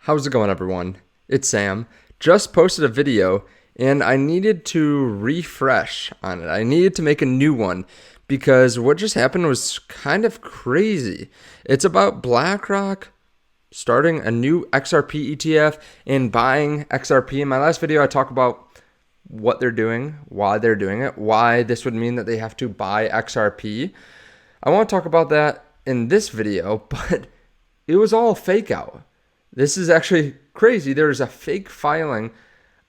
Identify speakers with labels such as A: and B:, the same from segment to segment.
A: How's it going, everyone? It's Sam. Just posted a video and I needed to refresh on it. I needed to make a new one because what just happened was kind of crazy. It's about Blackrock starting a new XRP ETF and buying XRP. In my last video, I talked about what they're doing, why they're doing it, why this would mean that they have to buy XRP. I want to talk about that in this video, but it was all fake out. This is actually crazy. There's a fake filing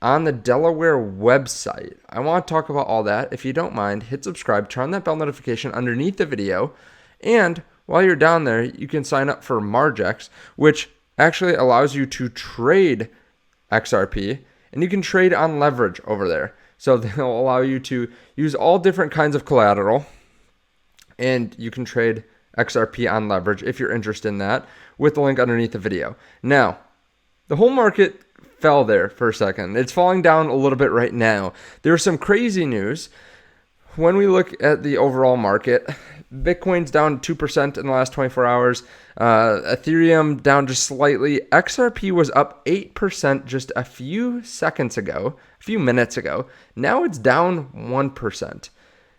A: on the Delaware website. I want to talk about all that. If you don't mind, hit subscribe, turn on that bell notification underneath the video. And while you're down there, you can sign up for Margex, which actually allows you to trade XRP. And you can trade on leverage over there. So they'll allow you to use all different kinds of collateral. And you can trade XRP on leverage if you're interested in that, with the link underneath the video. Now, the whole market fell there for a second. It's falling down a little bit right now. There's some crazy news. When we look at the overall market, Bitcoin's down 2% in the last 24 hours. Ethereum down just slightly. XRP was up 8% just a few minutes ago. Now it's down 1%.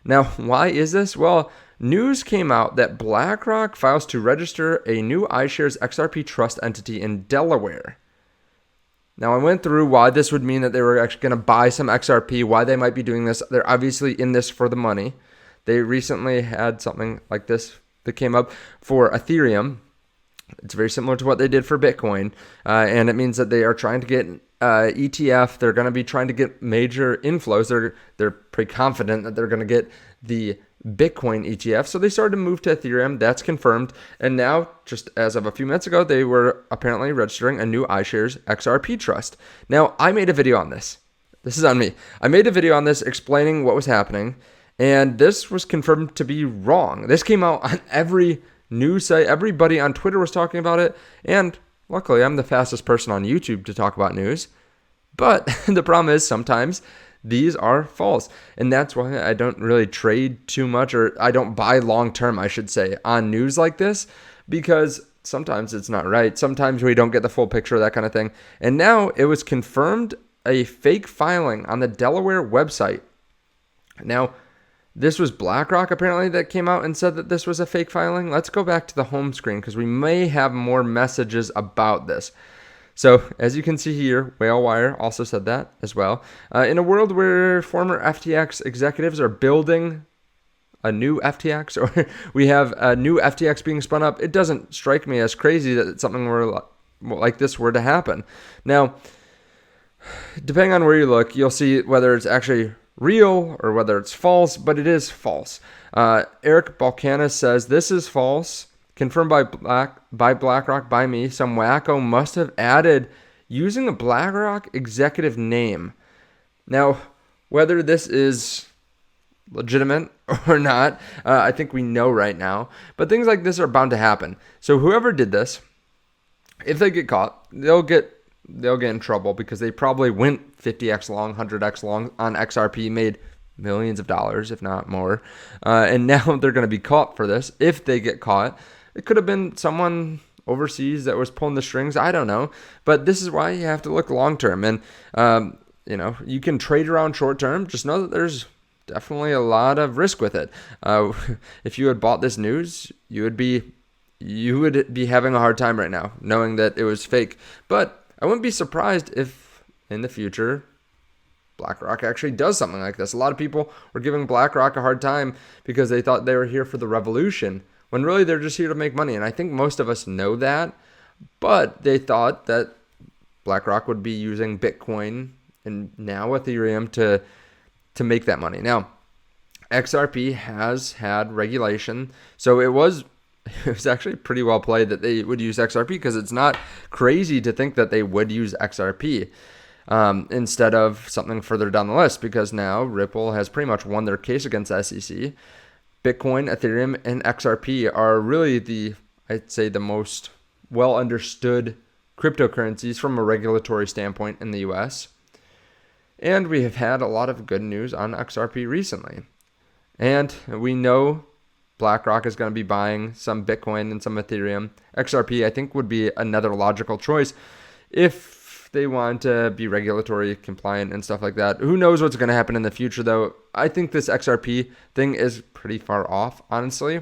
A: Now, why is this? Well, news came out that Blackrock files to register a new iShares XRP trust entity in Delaware. Now, I went through why this would mean that they were actually going to buy some XRP, why they might be doing this. They're obviously in this for the money. They recently had something like this that came up for Ethereum. It's very similar to what they did for Bitcoin, and it means that they are trying to get ETF. They're going to be trying to get major inflows. They're pretty confident that they're going to get the Bitcoin ETF. So they started to move to Ethereum. That's confirmed. And now, just as of a few minutes ago, they were apparently registering a new iShares XRP trust. Now, I made a video on this. This is on me. I made a video on this explaining what was happening, and this was confirmed to be wrong. This came out on every news site. Everybody on Twitter was talking about it, and luckily, I'm the fastest person on YouTube to talk about news. But the problem is sometimes these are false. And that's why I don't really trade too much, or I don't buy long-term, I should say, on news like this, because sometimes it's not right. Sometimes we don't get the full picture, that kind of thing. And now it was confirmed a fake filing on the Delaware website. Now, this was Blackrock apparently that came out and said that this was a fake filing. Let's go back to the home screen because we may have more messages about this. So as you can see here, Whalewire also said that as well. In a world where former FTX executives are building a new FTX, or we have a new FTX being spun up, it doesn't strike me as crazy that something like this were to happen. Now, depending on where you look, you'll see whether it's actually real or whether it's false, but it is false. Eric Balkanis says this is false, confirmed by BlackRock by me. Some wacko must have added using the BlackRock executive name. Now, whether this is legitimate or not, I think we know right now. But things like this are bound to happen. So whoever did this, if they get caught, they'll get in trouble because they probably went 50x long, 100x long on XRP, made millions of dollars, if not more. And now they're going to be caught for this. If they get caught, it could have been someone overseas that was pulling the strings. I don't know. But this is why you have to look long term. And, you can trade around short term. Just know that there's definitely a lot of risk with it. If you had bought this news, you would be having a hard time right now knowing that it was fake. But I wouldn't be surprised if in the future BlackRock actually does something like this. A lot of people were giving BlackRock a hard time because they thought they were here for the revolution, when really they're just here to make money. And I think most of us know that, but they thought that BlackRock would be using Bitcoin and now Ethereum to make that money. Now, XRP has had regulation, so it was actually pretty well played that they would use XRP, because it's not crazy to think that they would use XRP instead of something further down the list, because now Ripple has pretty much won their case against the SEC. Bitcoin, Ethereum, and XRP are really I'd say the most well understood cryptocurrencies from a regulatory standpoint in the US. And we have had a lot of good news on XRP recently. And we know BlackRock is going to be buying some Bitcoin and some Ethereum. XRP, I think, would be another logical choice. if they want to be regulatory compliant and stuff like that. Who knows what's going to happen in the future, though. I think this XRP thing is pretty far off, honestly.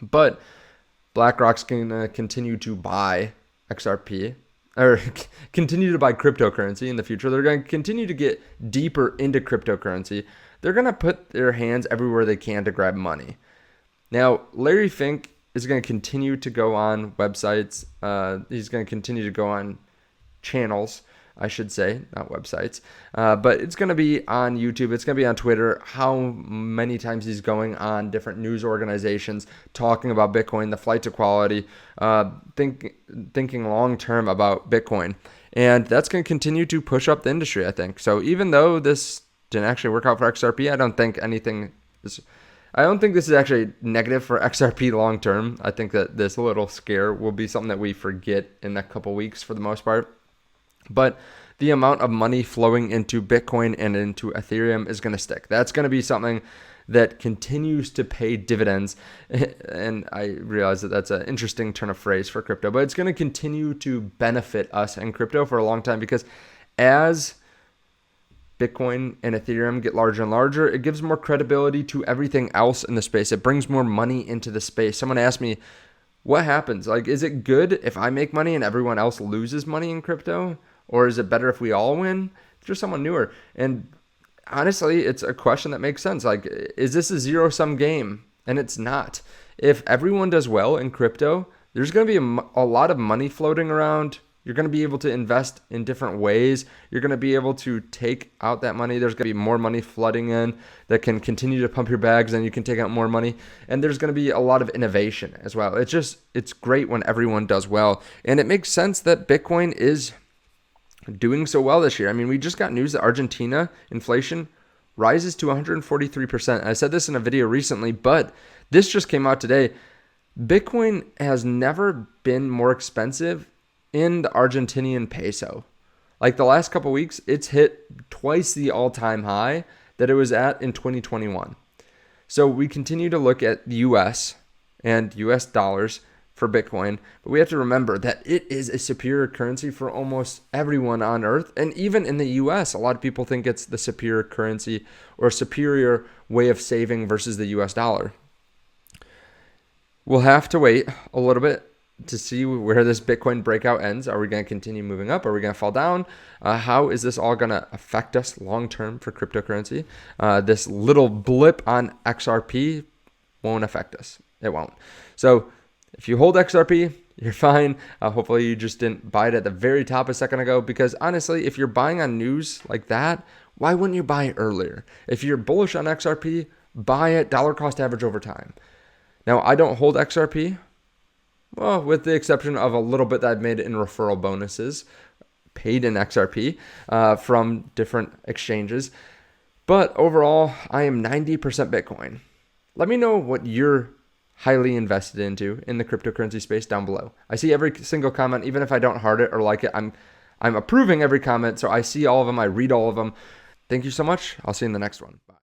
A: But BlackRock's going to continue to buy XRP, or continue to buy cryptocurrency in the future. They're going to continue to get deeper into cryptocurrency. They're going to put their hands everywhere they can to grab money. Now, Larry Fink is going to continue to go on websites. He's going to continue to go on channels, I should say, not websites. But it's going to be on YouTube. It's going to be on Twitter. How many times he's going on different news organizations talking about Bitcoin, the flight to quality, thinking long-term about Bitcoin. And that's going to continue to push up the industry, I think. So even though this didn't actually work out for XRP, I don't think this is actually negative for XRP long term. I think that this little scare will be something that we forget in a couple weeks for the most part. But the amount of money flowing into Bitcoin and into Ethereum is going to stick. That's going to be something that continues to pay dividends. And I realize that that's an interesting turn of phrase for crypto, but it's going to continue to benefit us in crypto for a long time, because as Bitcoin and Ethereum get larger and larger, it gives more credibility to everything else in the space. It brings more money into the space. Someone asked me, what happens? Like, is it good if I make money and everyone else loses money in crypto? Or is it better if we all win? If you're someone newer. And honestly, it's a question that makes sense. Like, is this a zero-sum game? And it's not. If everyone does well in crypto, there's going to be a lot of money floating around. You're going to be able to invest in different ways. You're going to be able to take out that money. There's going to be more money flooding in that can continue to pump your bags, and you can take out more money. And there's going to be a lot of innovation as well. It's great when everyone does well. And it makes sense that Bitcoin is doing so well this year. I mean, we just got news that Argentina inflation rises to 143%. I said this in a video recently, but this just came out today. Bitcoin has never been more expensive in the Argentinian peso. Like the last couple weeks, it's hit twice the all-time high that it was at in 2021. So we continue to look at the US and US dollars for Bitcoin, but we have to remember that it is a superior currency for almost everyone on earth. And even in the US, a lot of people think it's the superior currency or superior way of saving versus the US dollar. We'll have to wait a little bit to see where this Bitcoin breakout ends. Are we going to continue moving up? Are we going to fall down? How is this all going to affect us long-term for cryptocurrency? This little blip on XRP won't affect us. It won't. So if you hold XRP, you're fine. Hopefully you just didn't buy it at the very top a second ago, because honestly, if you're buying on news like that, why wouldn't you buy it earlier? If you're bullish on XRP, buy it dollar cost average over time. Now, I don't hold XRP. Well, with the exception of a little bit that I've made in referral bonuses, paid in XRP from different exchanges. But overall, I am 90% Bitcoin. Let me know what you're highly invested into in the cryptocurrency space down below. I see every single comment, even if I don't heart it or like it. I'm approving every comment, so I see all of them. I read all of them. Thank you so much. I'll see you in the next one. Bye.